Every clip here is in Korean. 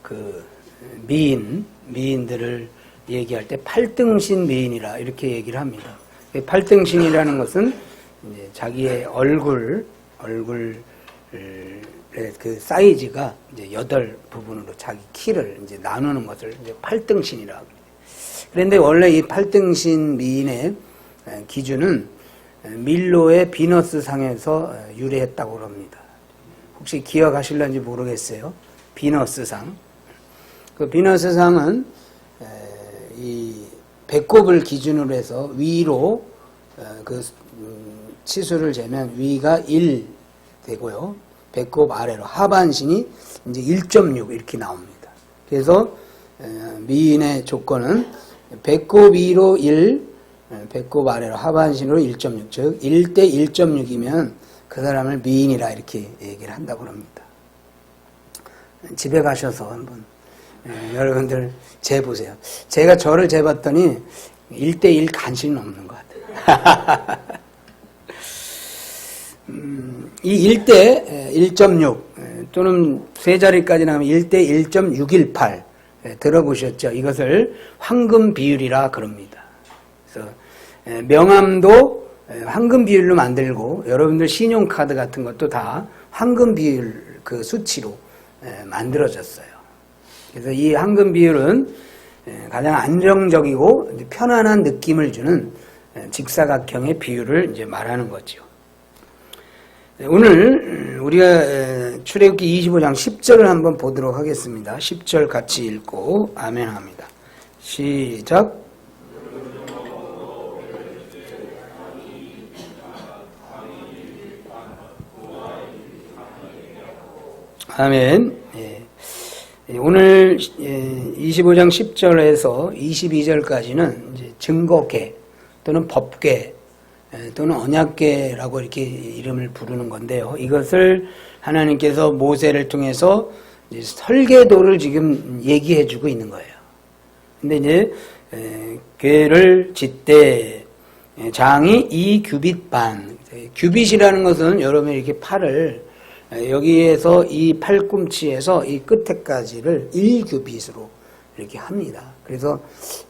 그 미인들을 얘기할 때 팔등신 미인이라 이렇게 얘기를 합니다. 팔등신이라는 것은 이제 자기의 얼굴의 그 사이즈가 이제 8부분으로 자기 키를 이제 나누는 것을 이제 팔등신이라고 합니다. 그런데 원래 이 팔등신 미인의 기준은 밀로의 비너스 상에서 유래했다고 합니다. 혹시 기억하실런지 모르겠어요. 비너스 상. 그 비너스 상은 이 배꼽을 기준으로 해서 위로 그 치수를 재면 위가 1 되고요. 배꼽 아래로 하반신이 이제 1.6 이렇게 나옵니다. 그래서 미인의 조건은 배꼽 위로 1, 배꼽 아래로 하반신으로 1.6, 즉 1대 1.6이면 그 사람을 미인이라 이렇게 얘기를 한다고 합니다. 집에 가셔서 한번 여러분들 재보세요. 제가 저를 재봤더니 1대 1 간신은 없는 것 같아요. 이 1대 1.6 또는 세 자리까지 나오면 1대 1.618 들어보셨죠? 이것을 황금 비율이라 그럽니다. 그래서 명함도 황금 비율로 만들고 여러분들 신용카드 같은 것도 다 황금 비율 그 수치로 만들어졌어요. 그래서 이 황금 비율은 가장 안정적이고 편안한 느낌을 주는 직사각형의 비율을 이제 말하는 거죠. 오늘 우리가 출애굽기 25장 10절을 한번 보도록 하겠습니다. 10절 같이 읽고 아멘 합니다. 시작. 아멘. 오늘 25장 10절에서 22절까지는 이제 증거계 또는 법계 또는 언약계라고 이렇게 이름을 부르는 건데요. 이것을 하나님께서 모세를 통해서 이제 설계도를 지금 얘기해 주고 있는 거예요. 근데 이제 궤를 짓되 장이 2규빗 반. 규빗이라는 것은 여러분이 이렇게 팔을 여기에서 이 팔꿈치에서 이 끝에까지를 1규빗으로 이렇게 합니다. 그래서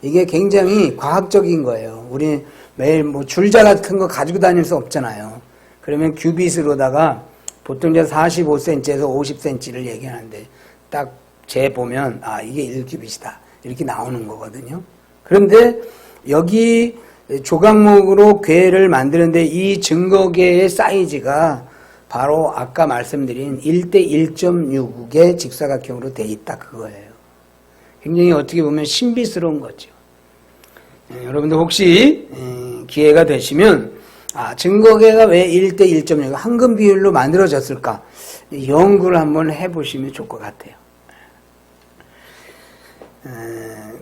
이게 굉장히 과학적인 거예요. 우리 매일 뭐 줄자 같은 거 가지고 다닐 수 없잖아요. 그러면 규빗으로다가 보통 이제 45cm에서 50cm를 얘기하는데 딱 재보면 아 이게 1규빗이다 이렇게 나오는 거거든요. 그런데 여기 조각목으로 궤를 만드는데 이 증거궤의 사이즈가 바로 아까 말씀드린 1대 1.6의 직사각형으로 돼 있다 그거예요. 굉장히 어떻게 보면 신비스러운 거죠. 여러분들 혹시 기회가 되시면 증거계가 왜 1대 1.6 황금 비율로 만들어졌을까 연구를 한번 해보시면 좋을 것 같아요.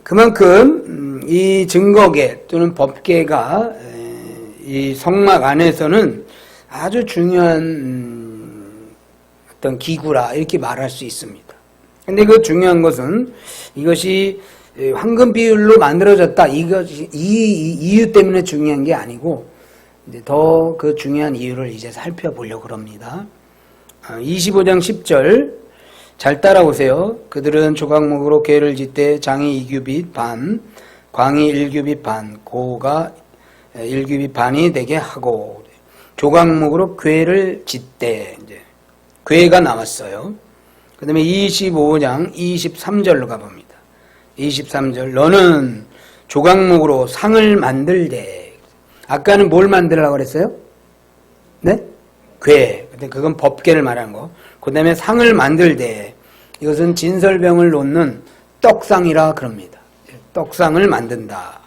그만큼 이 증거계 또는 법계가 이 성막 안에서는 아주 중요한 어떤 기구라 이렇게 말할 수 있습니다. 근데 그 중요한 것은 이것이 황금 비율로 만들어졌다. 이것이 이 이유 때문에 중요한 게 아니고 이제 더 그 중요한 이유를 이제 살펴보려고 합니다. 25장 10절 잘 따라오세요. 그들은 조각목으로 궤를 짓되 장이 2규빗 반, 광이 1규빗 반, 고가 1규빗 반이 되게 하고 조각목으로 궤를 짓되 이제 궤가 나왔어요. 그 다음에 25장 23절로 가봅니다. 23절 너는 조각목으로 상을 만들되 아까는 뭘 만들라고 그랬어요? 네? 궤. 근데 그건 법궤를 말하는 거. 그 다음에 상을 만들되 이것은 진설병을 놓는 떡상이라 그럽니다. 떡상을 만든다.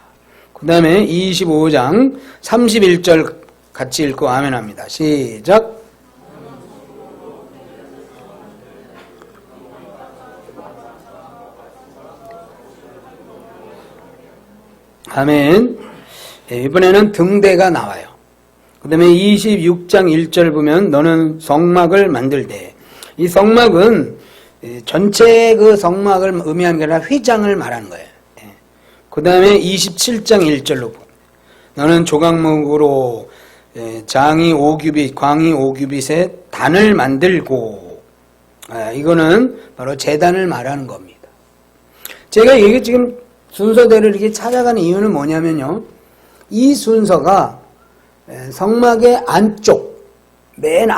그 다음에 25장 31절 같이 읽고 아멘 합니다. 시작. 아멘. 이번에는 등대가 나와요. 그 다음에 26장 1절 보면 너는 성막을 만들되 이 성막은 전체 그 성막을 의미하는 게 아니라 휘장을 말하는 거예요. 그 다음에 27장 1절로 너는 조각목으로 장이 5규빗, 광이 5규빗의 단을 만들고 이거는 바로 제단을 말하는 겁니다. 제가 이게 지금 순서대로 이렇게 찾아가는 이유는 뭐냐면요. 이 순서가 성막의 안쪽, 맨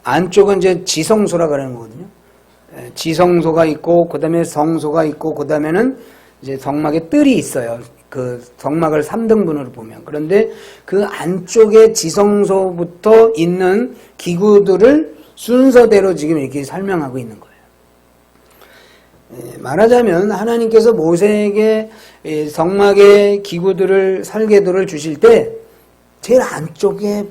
안쪽은 이제 지성소라 그러는 거거든요. 지성소가 있고, 그 다음에 성소가 있고, 그 다음에는 이제 성막에 뜰이 있어요. 그 성막을 3등분으로 보면. 그런데 그 안쪽에 지성소부터 있는 기구들을 순서대로 지금 이렇게 설명하고 있는 거예요. 말하자면 하나님께서 모세에게 성막의 기구들을 설계도를 주실 때 제일 안쪽에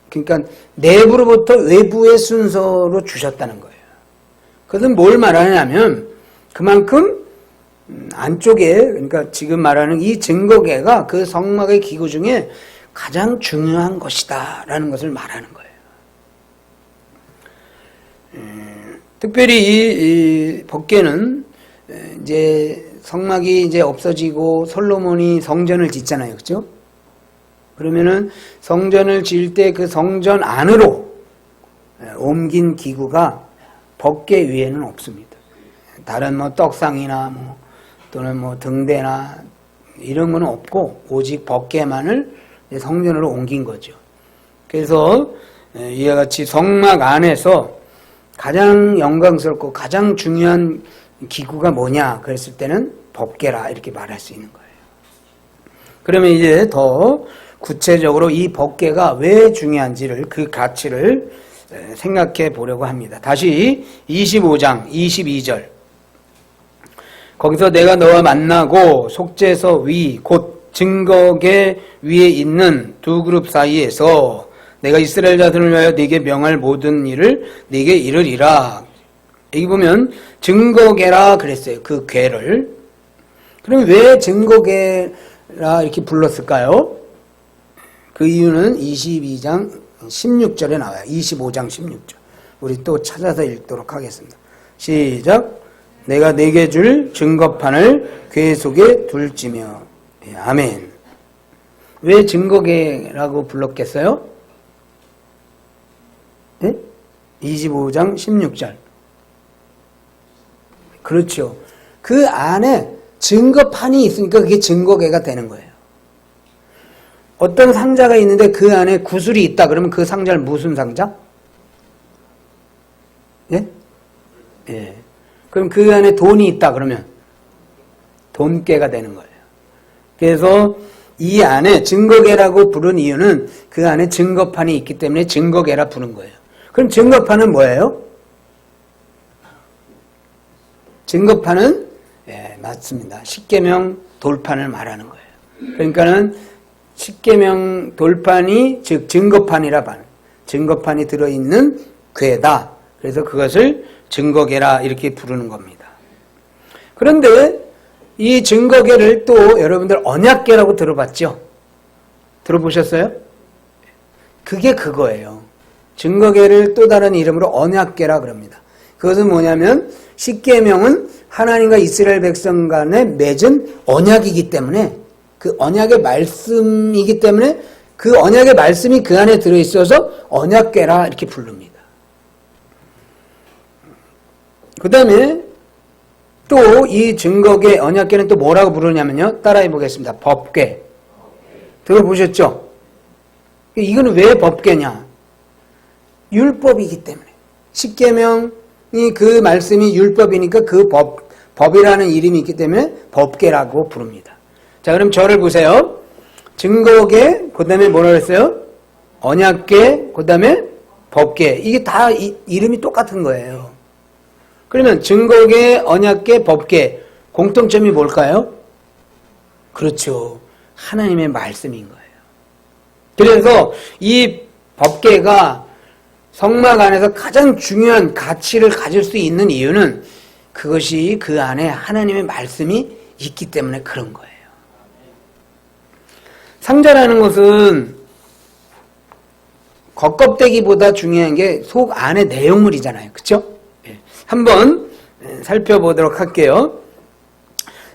그러니까 내부로부터 외부의 순서로 주셨다는 거예요. 그것은 뭘 말하냐면 그만큼 안쪽에, 그러니까 지금 말하는 이 증거계가 그 성막의 기구 중에 가장 중요한 것이다 라는 것을 말하는 거예요. 특별히 이 법궤는 이제 성막이 이제 없어지고 솔로몬이 성전을 짓잖아요. 그렇죠? 그러면은 성전을 지을 때 그 성전 안으로 옮긴 기구가 법궤 위에는 없습니다. 다른 뭐 떡상이나 뭐 또는 뭐 등대나 이런 거는 없고 오직 법궤만을 성전으로 옮긴 거죠. 그래서 이와 같이 성막 안에서 가장 영광스럽고 가장 중요한 기구가 뭐냐 그랬을 때는 법궤라 이렇게 말할 수 있는 거예요. 그러면 이제 더 구체적으로 이 법궤가 왜 중요한지를, 그 가치를 생각해 보려고 합니다. 다시 25장 22절. 거기서 내가 너와 만나고 속죄서 위 곧 증거궤 위에 있는 두 그룹 사이에서 내가 이스라엘 자손을 위하여 네게 명할 모든 일을 네게 이르리라. 여기 보면 증거궤라 그랬어요. 그 궤를. 그럼 왜 증거궤라 이렇게 불렀을까요? 그 이유는 22장 16절에 나와요. 25장 16절. 우리 또 찾아서 읽도록 하겠습니다. 시작. 내가 네게 줄 증거판을 궤 속에 둘지며. 아멘. 왜 증거궤라고 불렀겠어요? 네? 25장 16절. 그렇죠. 그 안에 증거판이 있으니까 그게 증거궤가 되는 거예요. 어떤 상자가 있는데 그 안에 구슬이 있다 그러면 그 상자는 무슨 상자? 예? 예. 그럼 그 안에 돈이 있다 그러면 돈궤가 되는 거예요. 그래서 이 안에 증거궤라고 부른 이유는 그 안에 증거판이 있기 때문에 증거궤라 부른 거예요. 그럼 증거판은 뭐예요? 증거판은 맞습니다. 십계명 돌판을 말하는 거예요. 그러니까는 십계명 돌판이 즉 증거판이라 말. 증거판이 들어있는 궤다. 그래서 그것을 증거궤라 이렇게 부르는 겁니다. 그런데 이 증거궤를 또 여러분들 언약궤라고 들어봤죠? 들어보셨어요? 그게 그거예요. 증거궤를 또 다른 이름으로 언약궤라 그럽니다. 그것은 뭐냐면 십계명은 하나님과 이스라엘 백성 간에 맺은 언약이기 때문에 그 언약의 말씀이기 때문에 그 언약의 말씀이 그 안에 들어있어서 언약궤라 이렇게 부릅니다. 그 다음에 또 이 증거궤, 언약궤는 또 뭐라고 부르냐면요. 따라해 보겠습니다. 법궤. 들어보셨죠? 이거는 왜 법궤냐? 율법이기 때문에. 십계명이 그 말씀이 율법이니까 그 법이라는 이름이 있기 때문에 법궤라고 부릅니다. 자, 그럼 저를 보세요. 증거궤, 그 다음에 뭐라고 했어요? 언약궤, 그 다음에 법궤. 이게 다 이름이 똑같은 거예요. 그러면 증거궤, 언약궤, 법궤. 공통점이 뭘까요? 그렇죠. 하나님의 말씀인 거예요. 그래서 이 법궤가 성막 안에서 가장 중요한 가치를 가질 수 있는 이유는 그것이 그 안에 하나님의 말씀이 있기 때문에 그런 거예요. 상자라는 것은 겉껍데기보다 중요한 게 속 안의 내용물이잖아요. 그렇죠? 한번 살펴보도록 할게요.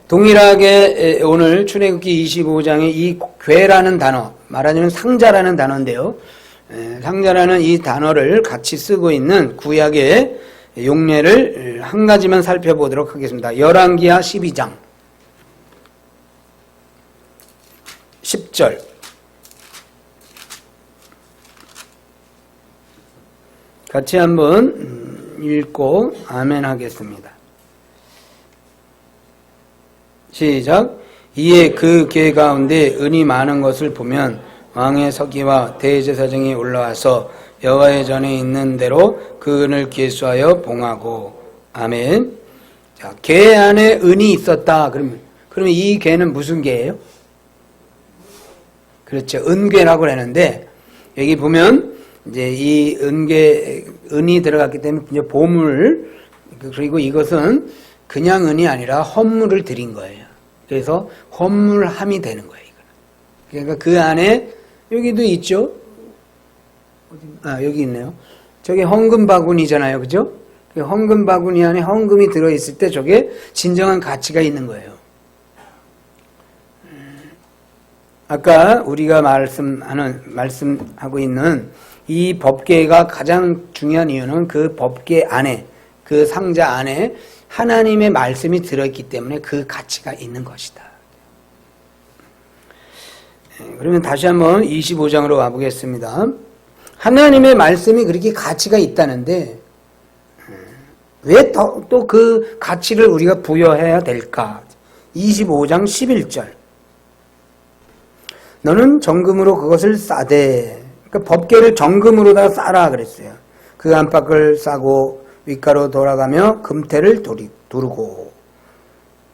동일하게 오늘 출애굽기 25장의 이 궤라는 단어, 말하자면 상자라는 단어인데요. 상자라는 이 단어를 같이 쓰고 있는 구약의 용례를 한 가지만 살펴보도록 하겠습니다. 열왕기하 12장 10절 같이 한번 읽고 아멘 하겠습니다. 시작. 이에 그 궤 가운데 은이 많은 것을 보면 왕의 서기와 대제사장이 올라와서 여호와의 전에 있는 대로 그 은을 계수하여 봉하고. 아멘. 자, 궤 안에 은이 있었다. 그러면 이 궤는 무슨 궤예요? 그렇죠. 은궤라고 하는데 여기 보면 이제 이 은이 들어갔기 때문에 이제 보물, 그리고 이것은 그냥 은이 아니라 헌물을 드린 거예요. 그래서 헌물함이 되는 거예요. 그러니까 그 안에 여기도 있죠. 여기 있네요. 저게 헌금 바구니잖아요, 그죠? 헌금 바구니 안에 헌금이 들어 있을 때 저게 진정한 가치가 있는 거예요. 아까 우리가 말씀하고 있는 이 법궤가 가장 중요한 이유는 그 법궤 안에, 그 상자 안에 하나님의 말씀이 들어있기 때문에 그 가치가 있는 것이다. 그러면 다시 한번 25장으로 와보겠습니다. 하나님의 말씀이 그렇게 가치가 있다는데 왜 또 그 가치를 우리가 부여해야 될까? 25장 11절. 너는 정금으로 그것을 싸되, 그러니까 법궤를 정금으로다가 싸라 그랬어요. 그 안팎을 싸고 윗가로 돌아가며 금태를 두르고.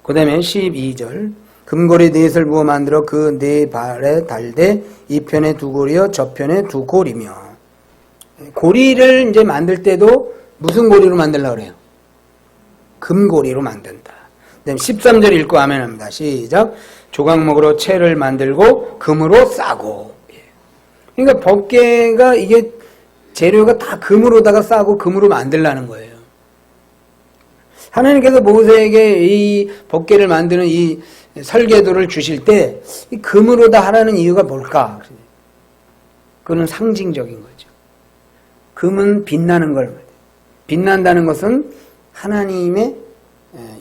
그 다음에 12절. 금고리 넷을 부어 만들어 그 네 발에 달되 이 편에 두 고리여 저 편에 두 고리며. 고리를 이제 만들 때도 무슨 고리로 만들려고 그래요? 금고리로 만든다. 그 다음에 13절 읽고 아멘 합니다. 시작. 조각목으로 채를 만들고 금으로 싸고. 그러니까 법궤가 이게 재료가 다 금으로다가 싸고 금으로 만들라는 거예요. 하나님께서 모세에게 이 법궤를 만드는 이 설계도를 주실 때 이 금으로 다 하라는 이유가 뭘까? 그거는 상징적인 거죠. 금은 빛나는 걸, 빛난다는 것은 하나님의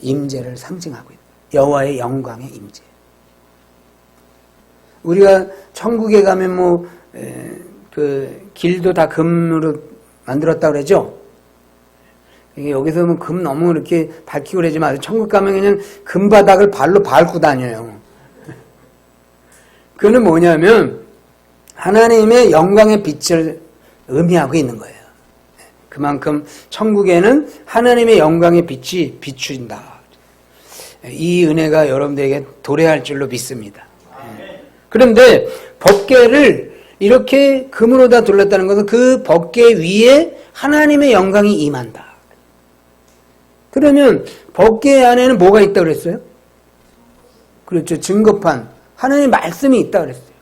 임재를 상징하고 있다. 여호와의 영광의 임재. 우리가 천국에 가면 그 길도 다 금으로 만들었다 그러죠? 여기서 뭐 금 너무 이렇게 밝히고 그러지 마세요. 천국 가면 그냥 금바닥을 발로 밟고 다녀요. 그거는 뭐냐면 하나님의 영광의 빛을 의미하고 있는 거예요. 그만큼 천국에는 하나님의 영광의 빛이 비춘다. 이 은혜가 여러분들에게 도래할 줄로 믿습니다. 그런데 법궤를 이렇게 금으로 다 둘렀다는 것은 그 법궤 위에 하나님의 영광이 임한다. 그러면 법궤 안에는 뭐가 있다고 그랬어요? 그렇죠. 증거판. 하나님의 말씀이 있다고 그랬어요.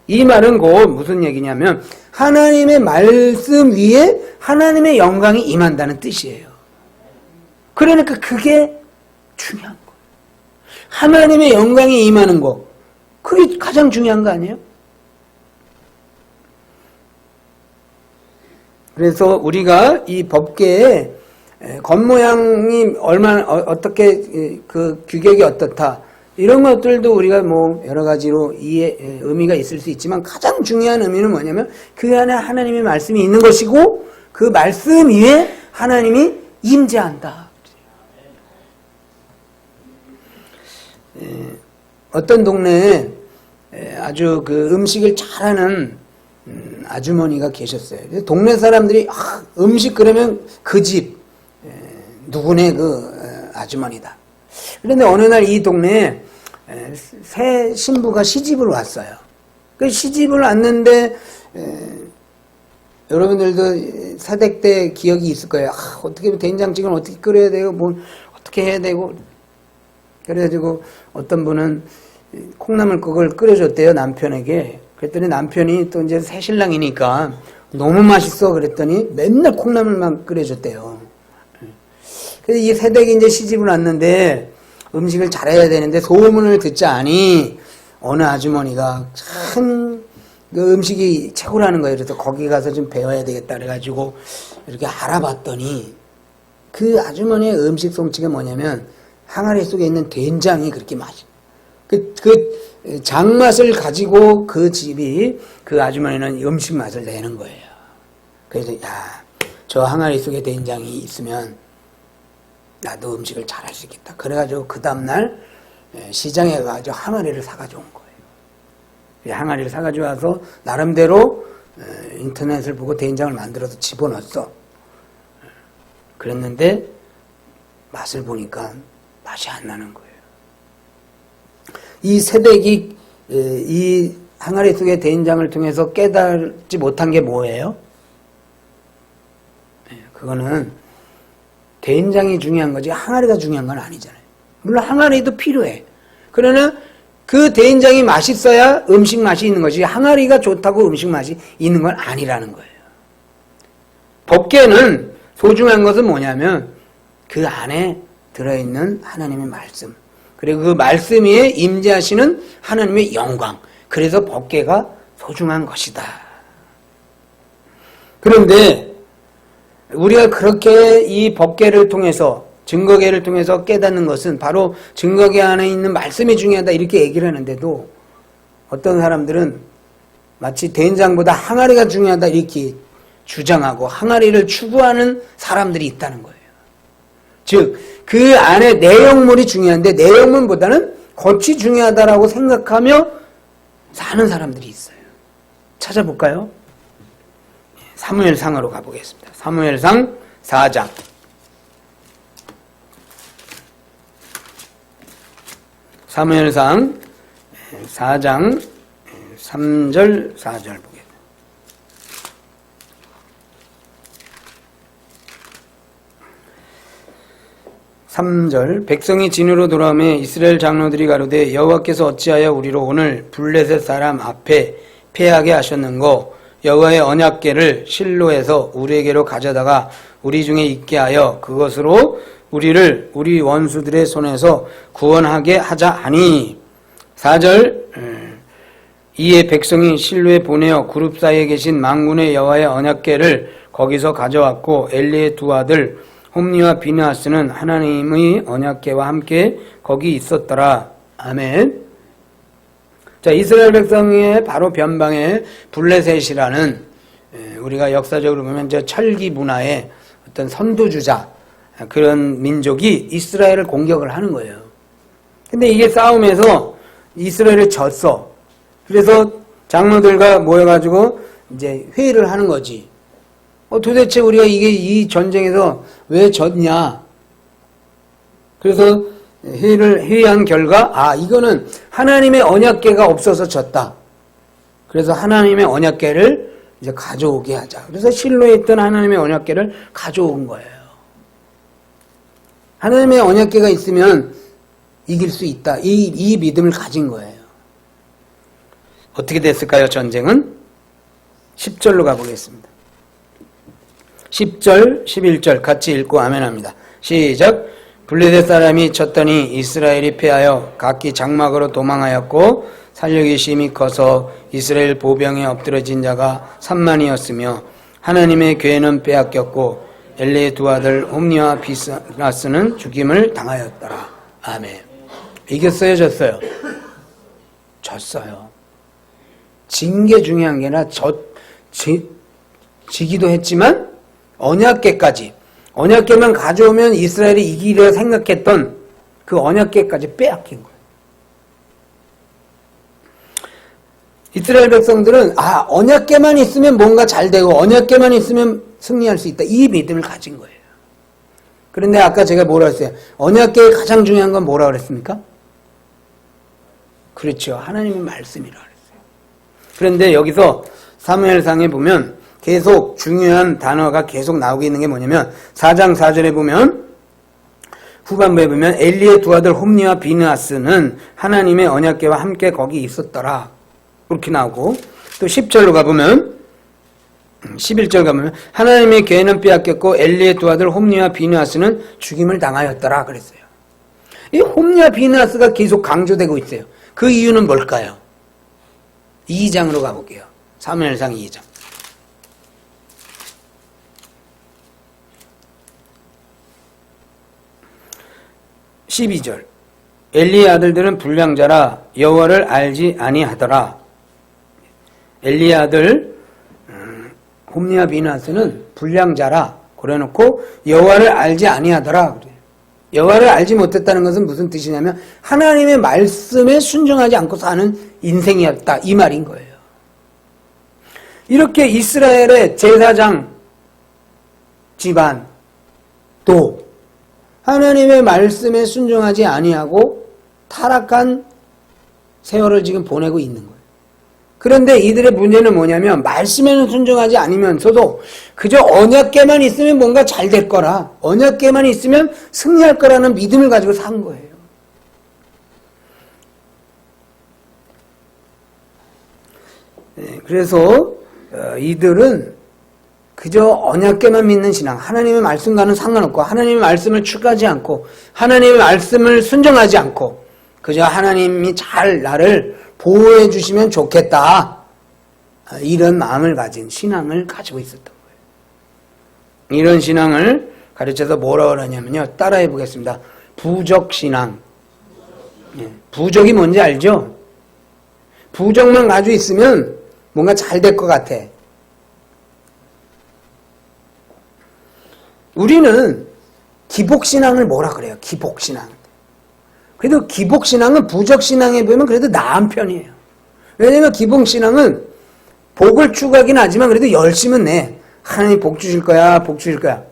이 말은 곧 무슨 얘기냐면 하나님의 말씀 위에 하나님의 영광이 임한다는 뜻이에요. 그러니까 그게 중요한 거예요. 하나님의 영광이 임하는 거. 그게 가장 중요한 거 아니에요? 그래서 우리가 이 법궤의 겉모양이 얼마나 어떻게 그 규격이 어떻다 이런 것들도 우리가 뭐 여러 가지로 의미가 있을 수 있지만 가장 중요한 의미는 뭐냐면 그 안에 하나님의 말씀이 있는 것이고 그 말씀 위에 하나님이 임재한다. 어떤 동네에 아주 그 음식을 잘하는 아주머니가 계셨어요. 동네 사람들이 음식 그러면 그 집 누구네 그 아주머니다. 그런데 어느 날 이 동네에 새 신부가 시집을 왔어요. 그 시집을 왔는데 여러분들도 사댁 때 기억이 있을 거예요. 어떻게 된장찌개는 어떻게 끓여야 되고 뭘 어떻게 해야 되고 그래가지고 어떤 분은 콩나물국을 끓여줬대요 남편에게. 그랬더니 남편이 또 이제 새 신랑이니까 너무 맛있어 그랬더니 맨날 콩나물만 끓여줬대요. 그래서 이 새댁이 이제 시집을 왔는데 음식을 잘해야 되는데 소문을 듣자니 어느 아주머니가 참 그 음식이 최고라는 거예요. 그래서 거기 가서 좀 배워야 되겠다 그래가지고 이렇게 알아봤더니 그 아주머니의 음식 솜씨가 뭐냐면 항아리 속에 있는 된장이 그렇게 맛있어요. 그 장맛을 가지고 그 집이 그 아주머니는 음식 맛을 내는 거예요. 그래서 야, 저 항아리 속에 된장이 있으면 나도 음식을 잘할 수 있겠다. 그래가지고 그 다음날 시장에 가서 항아리를 사가지고 온 거예요. 항아리를 사가지고 와서 나름대로 인터넷을 보고 된장을 만들어서 집어넣었어. 그랬는데 맛을 보니까 맛이 안 나는 거예요. 이 새댁이 이 항아리 속의 된장을 통해서 깨달지 못한 게 뭐예요? 그거는 된장이 중요한 거지 항아리가 중요한 건 아니잖아요. 물론 항아리도 필요해. 그러나 그 된장이 맛있어야 음식 맛이 있는 거지 항아리가 좋다고 음식 맛이 있는 건 아니라는 거예요. 법궤는 소중한 것은 뭐냐면 그 안에 들어있는 하나님의 말씀, 그리고 그 말씀 위에 임재하시는 하나님의 영광, 그래서 법궤가 소중한 것이다. 그런데 우리가 그렇게 이 법궤를 통해서, 증거궤를 통해서 깨닫는 것은 바로 증거궤 안에 있는 말씀이 중요하다 이렇게 얘기를 하는데도 어떤 사람들은 마치 된장보다 항아리가 중요하다 이렇게 주장하고 항아리를 추구하는 사람들이 있다는 거예요. 즉, 그 안에 내용물이 중요한데 내용물보다는 겉이 중요하다라고 생각하며 사는 사람들이 있어요. 찾아볼까요? 사무엘상으로 가보겠습니다. 사무엘상 4장. 사무엘상 4장 3절 4절 보겠습니다. 3절 백성이 진으로 돌아오매 이스라엘 장로들이 가로되 여호와께서 어찌하여 우리로 오늘 블레셋 사람 앞에 패하게 하셨는고 여호와의 언약궤를 실로에서 우리에게로 가져다가 우리 중에 있게 하여 그것으로 우리를 우리 원수들의 손에서 구원하게 하자 하니 4절 이에 백성이 실로에 보내어 그룹 사이에 계신 만군의 여호와의 언약궤를 거기서 가져왔고 엘리의 두 아들 홈니와 비느하스는 하나님의 언약궤와 함께 거기 있었더라. 아멘. 자, 이스라엘 백성의 바로 변방에 블레셋이라는 우리가 역사적으로 보면 저 철기 문화의 어떤 선두주자 그런 민족이 이스라엘을 공격을 하는 거예요. 근데 이게 싸움에서 이스라엘이 졌어. 그래서 장로들과 모여가지고 이제 회의를 하는 거지. 도대체 우리가 이 전쟁에서 왜 졌냐? 그래서 회의한 결과, 이거는 하나님의 언약궤가 없어서 졌다. 그래서 하나님의 언약궤를 이제 가져오게 하자. 그래서 실로에 있던 하나님의 언약궤를 가져온 거예요. 하나님의 언약궤가 있으면 이길 수 있다. 이 믿음을 가진 거예요. 어떻게 됐을까요, 전쟁은? 10절로 가보겠습니다. 10절, 11절 같이 읽고 아멘합니다. 시작. 블레셋 사람이 쳤더니 이스라엘이 패하여 각기 장막으로 도망하였고 살력이 심히 커서 이스라엘 보병에 엎드러진 자가 3만이었으며 하나님의 궤는 빼앗겼고 엘리의 두 아들 홈니와 비느하스는 죽임을 당하였더라. 아멘. 이겼어요, 졌어요? 졌어요. 진 게 중요한 게 아니라 지기도 했지만 언약궤만 가져오면 이스라엘이 이기려 생각했던 그 언약궤까지 빼앗긴 거예요. 이스라엘 백성들은 언약궤만 있으면 뭔가 잘 되고 언약궤만 있으면 승리할 수 있다. 이 믿음을 가진 거예요. 그런데 아까 제가 뭐라 했어요? 언약궤의 가장 중요한 건 뭐라 그랬습니까? 그렇죠. 하나님의 말씀이라 그랬어요. 그런데 여기서 사무엘상에 보면 계속 중요한 단어가 계속 나오고 있는 게 뭐냐면 4장 4절에 보면 후반부에 보면 엘리의 두 아들 홈니와 비느하스는 하나님의 언약궤와 함께 거기 있었더라. 그렇게 나오고 또 10절로 가보면 11절 가보면 하나님의 궤는 빼앗겼고 엘리의 두 아들 홈니와 비느하스는 죽임을 당하였더라 그랬어요. 이 홈니와 비느하스가 계속 강조되고 있어요. 그 이유는 뭘까요? 2장으로 가볼게요. 사무엘상 2장. 12절. 엘리의 아들들은 불량자라 여호와를 알지 아니하더라. 엘리의 아들 홈리와 비나스는 불량자라 그래놓고 여호와를 알지 아니하더라 그래. 여호와를 알지 못했다는 것은 무슨 뜻이냐면 하나님의 말씀에 순종하지 않고 사는 인생이었다 이 말인 거예요. 이렇게 이스라엘의 제사장 집안도 하나님의 말씀에 순종하지 아니하고 타락한 세월을 지금 보내고 있는 거예요. 그런데 이들의 문제는 뭐냐면 말씀에는 순종하지 않으면서도 그저 언약궤만 있으면 뭔가 잘 될 거라, 언약궤만 있으면 승리할 거라는 믿음을 가지고 산 거예요. 네, 그래서 이들은 그저 언약궤만 믿는 신앙, 하나님의 말씀과는 상관없고 하나님의 말씀을 추구하지 않고 하나님의 말씀을 순종하지 않고 그저 하나님이 잘 나를 보호해 주시면 좋겠다 이런 마음을 가진 신앙을 가지고 있었던 거예요. 이런 신앙을 가르쳐서 뭐라고 그러냐면요, 따라해 보겠습니다. 부적신앙. 부적이 뭔지 알죠? 부적만 가지고 있으면 뭔가 잘 될 것 같아. 우리는 기복신앙을 뭐라 그래요? 기복신앙. 그래도 기복신앙은 부적신앙에 비하면 그래도 나은 편이에요. 왜냐면 기복신앙은 복을 추구하긴 하지만 그래도 열심은 내. 하나님 복 주실 거야, 복 주실 거야.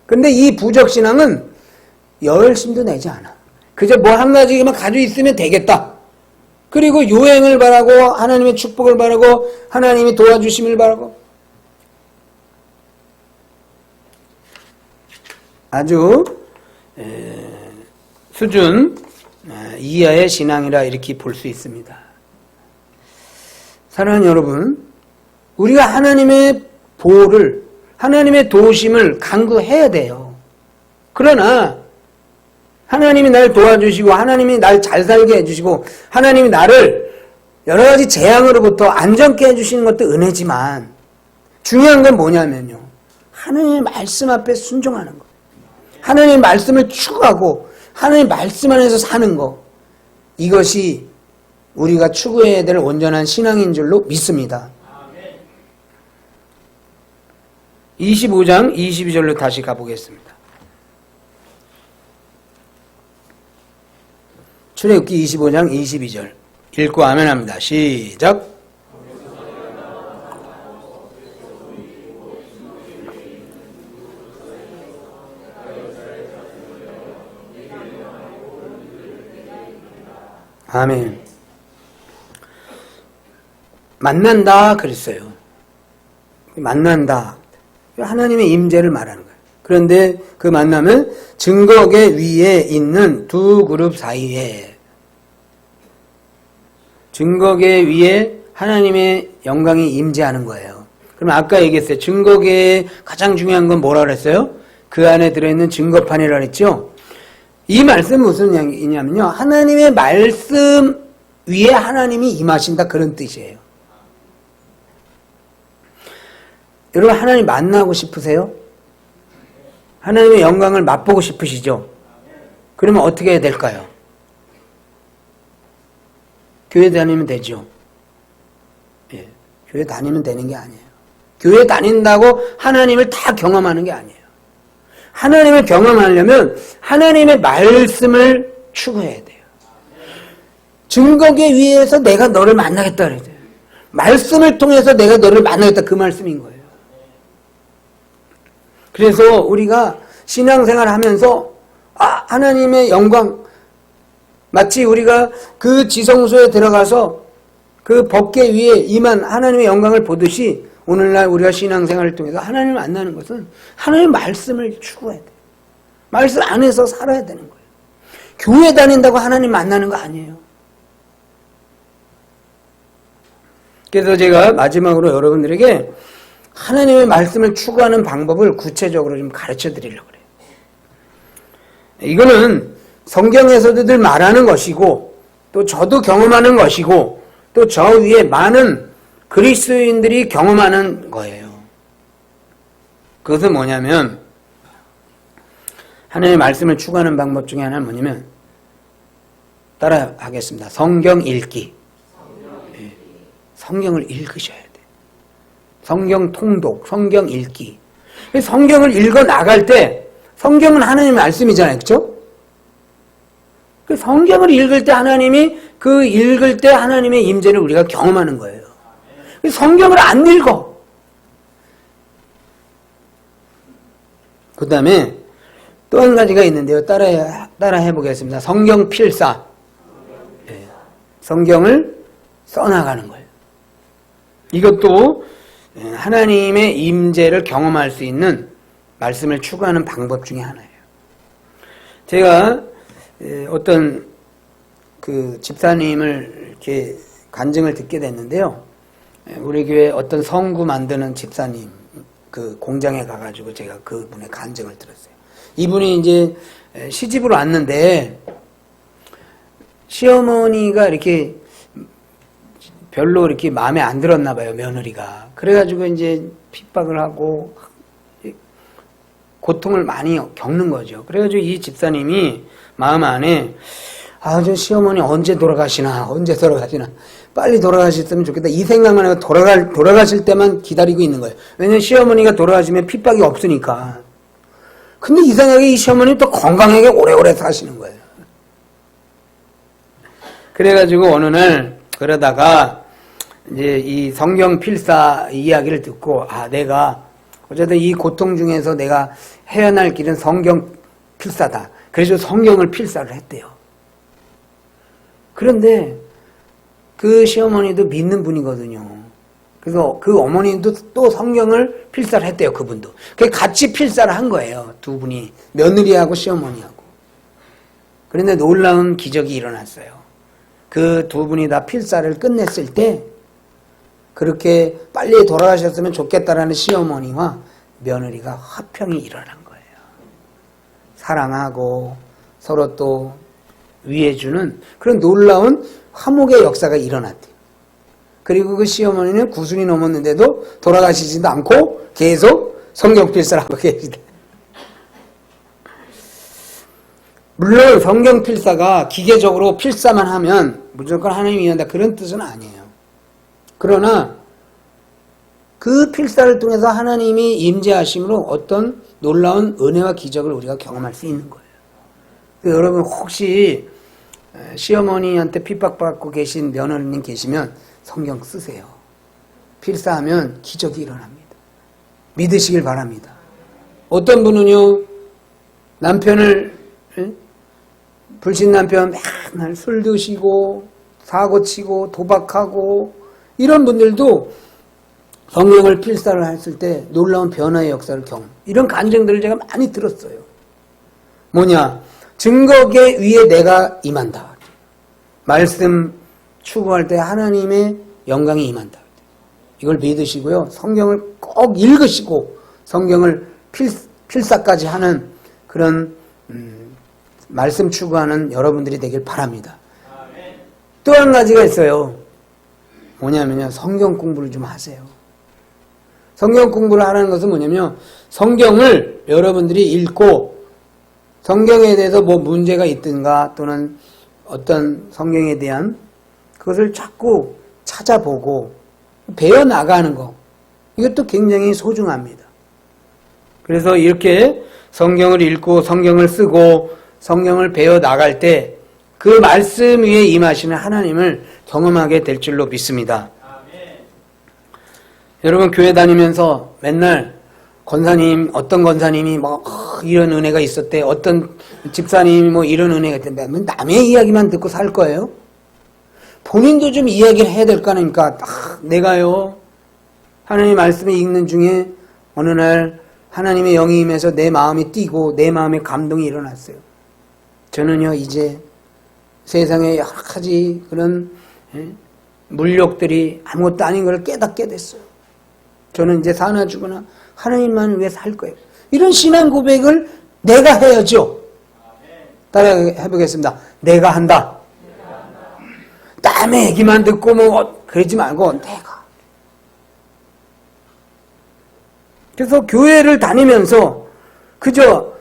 근데 이 부적신앙은 열심도 내지 않아. 그저 뭐 한 가지만 가지고 있으면 되겠다. 그리고 유행을 바라고 하나님의 축복을 바라고 하나님이 도와주심을 바라고 아주 수준 이하의 신앙이라 이렇게 볼 수 있습니다. 사랑하는 여러분, 우리가 하나님의 보호를, 하나님의 도우심을 간구해야 돼요. 그러나 하나님이 날 도와주시고 하나님이 날 잘 살게 해주시고 하나님이 나를 여러 가지 재앙으로부터 안전케 해주시는 것도 은혜지만 중요한 건 뭐냐면요, 하나님의 말씀 앞에 순종하는 거, 하나님의 말씀을 추구하고 하나님의 말씀 안에서 사는 거, 이것이 우리가 추구해야 될 온전한 신앙인 줄로 믿습니다. 25장 22절로 다시 가보겠습니다. 출애굽기 25장 22절 읽고 아멘 합니다. 시작. 아멘. 만난다 그랬어요. 만난다. 하나님의 임재를 말하는 거예요. 그런데 그 만남은 증거궤 위에 있는 두 그룹 사이에, 증거궤 위에 하나님의 영광이 임재하는 거예요. 그럼 아까 얘기했어요. 증거궤의 가장 중요한 건 뭐라 그랬어요? 그 안에 들어있는 증거판이라 그랬죠? 이 말씀은 무슨 얘기냐면요, 하나님의 말씀 위에 하나님이 임하신다 그런 뜻이에요. 여러분, 하나님 만나고 싶으세요? 하나님의 영광을 맛보고 싶으시죠? 그러면 어떻게 해야 될까요? 교회 다니면 되죠. 예, 교회 다니면 되는 게 아니에요. 교회 다닌다고 하나님을 다 경험하는 게 아니에요. 하나님을 경험하려면 하나님의 말씀을 추구해야 돼요. 증거궤 위에서 내가 너를 만나겠다 그래요. 말씀을 통해서 내가 너를 만나겠다, 그 말씀인 거예요. 그래서 우리가 신앙생활을 하면서 하나님의 영광, 마치 우리가 그 지성소에 들어가서 그 법궤 위에 임한 하나님의 영광을 보듯이 오늘날 우리가 신앙생활을 통해서 하나님을 만나는 것은 하나님의 말씀을 추구해야 돼요. 말씀 안에서 살아야 되는 거예요. 교회 다닌다고 하나님 만나는 거 아니에요. 그래서 제가 마지막으로 여러분들에게 하나님의 말씀을 추구하는 방법을 구체적으로 좀 가르쳐 드리려고 그래요. 이거는 성경에서도 늘 말하는 것이고 또 저도 경험하는 것이고 또 저 위에 많은 그리스도인들이 경험하는 거예요. 그것은 뭐냐면 하나님의 말씀을 추구하는 방법 중에 하나는 뭐냐면 따라 하겠습니다. 성경 읽기. 네. 성경을 읽으셔야 돼요. 성경 통독, 성경 읽기. 성경을 읽어 나갈 때 성경은 하나님의 말씀이잖아요. 그렇죠? 그 성경을 읽을 때 하나님이 그 읽을 때 하나님의 임재를 우리가 경험하는 거예요. 성경을 안 읽어. 그 다음에 또 한 가지가 있는데요. 따라 해보겠습니다. 성경 필사. 네. 성경을 써나가는 거예요. 이것도 하나님의 임재를 경험할 수 있는 말씀을 추구하는 방법 중에 하나예요. 제가 어떤 그 집사님을 이렇게 간증을 듣게 됐는데요. 우리 교회 어떤 성구 만드는 집사님 그 공장에 가가지고 제가 그분의 간증을 들었어요. 이분이 이제 시집으로 왔는데 시어머니가 이렇게 별로 이렇게 마음에 안 들었나 봐요, 며느리가. 그래가지고 이제 핍박을 하고 고통을 많이 겪는 거죠. 그래가지고 이 집사님이 마음 안에 저 시어머니 언제 돌아가시나 빨리 돌아가셨으면 좋겠다 이 생각만 하고 돌아가실 때만 기다리고 있는 거예요. 왜냐면 시어머니가 돌아가시면 핍박이 없으니까. 근데 이상하게 이 시어머니 또 건강하게 오래오래 사시는 거예요. 그래가지고 어느 날 그러다가 이제 이 성경 필사 이야기를 듣고 내가 어쨌든 이 고통 중에서 내가 헤어날 길은 성경 필사다. 그래서 성경을 필사를 했대요. 그런데 그 시어머니도 믿는 분이거든요. 그래서 그 어머니도 또 성경을 필사를 했대요. 그분도. 그래서 같이 필사를 한 거예요. 두 분이. 며느리하고 시어머니하고. 그런데 놀라운 기적이 일어났어요. 그 두 분이 다 필사를 끝냈을 때 그렇게 빨리 돌아가셨으면 좋겠다라는 시어머니와 며느리가 화평이 일어난 거예요. 사랑하고 서로 또 위해주는 그런 놀라운 화목의 역사가 일어났대요. 그리고 그 시어머니는 90이 넘었는데도 돌아가시지도 않고 계속 성경 필사를 하고 계시대. 물론 성경 필사가 기계적으로 필사만 하면 무조건 하나님이 임한다 그런 뜻은 아니에요. 그러나 그 필사를 통해서 하나님이 임재하심으로 어떤 놀라운 은혜와 기적을 우리가 경험할 수 있는 거예요. 여러분 혹시 시어머니한테 핍박받고 계신 며느리님 계시면 성경 쓰세요. 필사하면 기적이 일어납니다. 믿으시길 바랍니다. 어떤 분은요 남편을 불신 남편 맨날 술 드시고 사고치고 도박하고 이런 분들도 성경을 필사를 했을 때 놀라운 변화의 역사를 이런 간증들을 제가 많이 들었어요. 뭐냐? 증거계 위에 내가 임한다. 말씀 추구할 때 하나님의 영광이 임한다. 이걸 믿으시고요. 성경을 꼭 읽으시고 성경을 필사까지 하는 그런 말씀 추구하는 여러분들이 되길 바랍니다. 또 한 가지가 있어요. 뭐냐면요. 성경 공부를 좀 하세요. 성경 공부를 하라는 것은 뭐냐면 성경을 여러분들이 읽고 성경에 대해서 뭐 문제가 있든가 또는 어떤 성경에 대한 그것을 자꾸 찾아보고 배워나가는 거 이것도 굉장히 소중합니다. 그래서 이렇게 성경을 읽고 성경을 쓰고 성경을 배워나갈 때 그 말씀 위에 임하시는 하나님을 경험하게 될 줄로 믿습니다. 여러분 교회 다니면서 맨날 권사님 어떤 권사님이 뭐 이런 은혜가 있었대 어떤 집사님이 뭐 이런 은혜가 있대 남의 이야기만 듣고 살 거예요? 본인도 좀 이야기를 해야 될 거 아닙니까? 내가요 하나님 말씀을 읽는 중에 어느 날 하나님의 영이 임해서 내 마음이 뛰고 내 마음에 감동이 일어났어요. 저는요 이제 세상에 여러 가지 그런 물욕들이 아무것도 아닌 걸 깨닫게 됐어요. 저는 이제 사나 죽으나 하나님만 위해 살 거예요. 이런 신앙 고백을 내가 해야죠. 따라 해보겠습니다. 내가 한다. 남의 얘기만 듣고 뭐 그러지 말고 그래서 교회를 다니면서 그저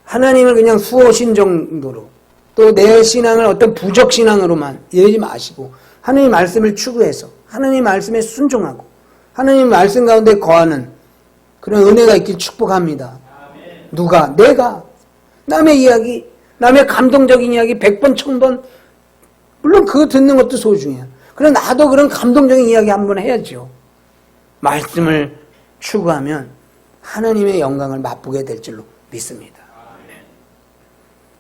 하나님을 그냥 수호신 정도로 또 내 신앙을 어떤 부적 신앙으로만 이러지 마시고 하나님 말씀을 추구해서 하나님 말씀에 순종하고 하나님 말씀 가운데 거하는 그런 은혜가 있길 축복합니다. 누가? 내가. 남의 이야기, 남의 감동적인 이야기 100번, 1000번 물론 그거 듣는 것도 소중해요. 그럼 나도 그런 감동적인 이야기 한번 해야죠. 말씀을 추구하면 하나님의 영광을 맛보게 될 줄로 믿습니다.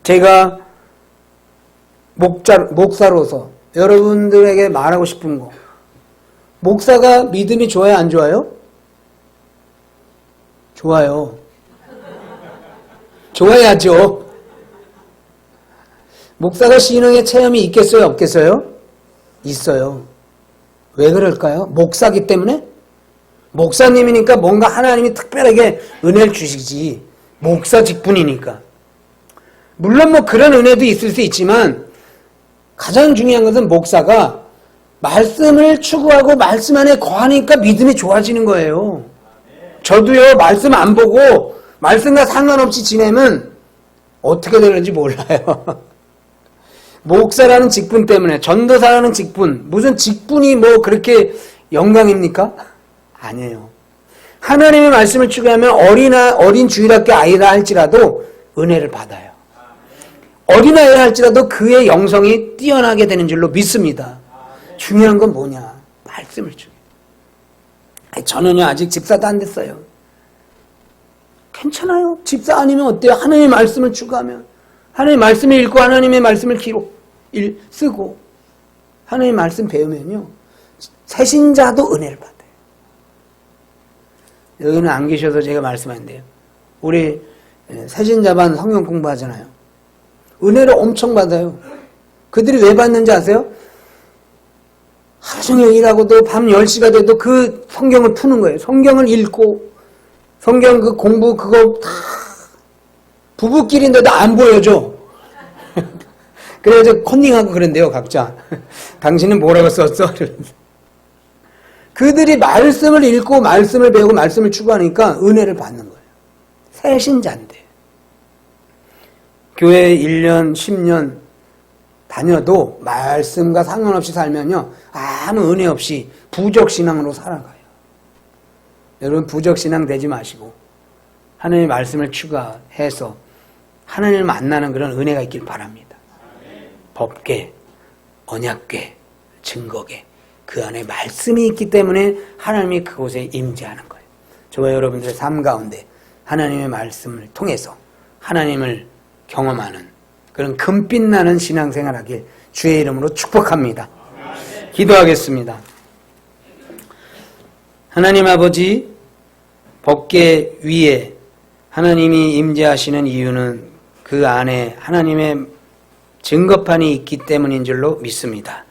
제가 목사로서 여러분들에게 말하고 싶은 거, 목사가 믿음이 좋아요, 안 좋아요? 좋아요. 좋아야죠. 목사가 신앙의 체험이 있겠어요, 없겠어요? 있어요. 왜 그럴까요? 목사기 때문에? 목사님이니까 뭔가 하나님이 특별하게 은혜를 주시지. 목사 직분이니까. 물론 뭐 그런 은혜도 있을 수 있지만 가장 중요한 것은 목사가 말씀을 추구하고 말씀 안에 거하니까 믿음이 좋아지는 거예요. 저도요, 말씀 안 보고 말씀과 상관없이 지내면 어떻게 되는지 몰라요. 목사라는 직분 때문에, 전도사라는 직분, 무슨 직분이 뭐 그렇게 영광입니까? 아니에요. 하나님의 말씀을 추구하면 어린 주일학교 아이라 할지라도 은혜를 받아요. 어린아이라 할지라도 그의 영성이 뛰어나게 되는 줄로 믿습니다. 중요한 건 뭐냐? 말씀을 추구해요. 저는요, 아직 집사도 안 됐어요. 괜찮아요. 집사 아니면 어때요? 하나님의 말씀을 추구하면. 하나님의 말씀을 읽고 하나님의 말씀을 쓰고 하나님의 말씀 배우면요, 새신자도 은혜를 받아요. 여기는 안 계셔서 제가 말씀하는데요, 우리 새신자반 성경 공부하잖아요. 은혜를 엄청 받아요. 그들이 왜 받는지 아세요? 하루 종일 일하고도 밤 10시가 돼도 그 성경을 푸는 거예요. 성경을 읽고 성경 그 공부 그거 다 부부끼리인데도 안 보여줘. 그래서 컨닝하고 그런데요, 각자. 당신은 뭐라고 썼어? 그들이 말씀을 읽고 말씀을 배우고 말씀을 추구하니까 은혜를 받는 거예요. 새신자인데. 교회 1년, 10년 다녀도 말씀과 상관없이 살면요, 아무 은혜 없이 부적신앙으로 살아가요. 여러분, 부적신앙 되지 마시고 하나님의 말씀을 추구해서 하나님을 만나는 그런 은혜가 있길 바랍니다. 법궤, 언약궤, 증거궤, 그 안에 말씀이 있기 때문에 하나님이 그곳에 임재하는 거예요. 저와 여러분들의 삶 가운데 하나님의 말씀을 통해서 하나님을 경험하는 그런 금빛 나는 신앙생활 하길 주의 이름으로 축복합니다. 기도하겠습니다. 하나님 아버지, 법궤 위에 하나님이 임재하시는 이유는 그 안에 하나님의 증거판이 있기 때문인 줄로 믿습니다.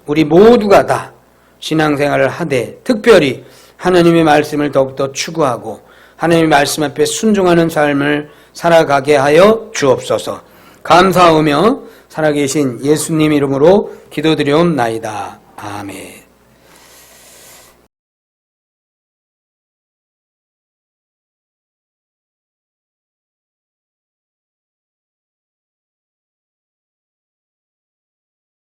우리 모두가 다 신앙생활을 하되 특별히 하나님의 말씀을 더욱더 추구하고 하나님의 말씀 앞에 순종하는 삶을 살아가게 하여 주옵소서. 감사하며 살아계신 예수님 이름으로 기도드리옵나이다. 아멘.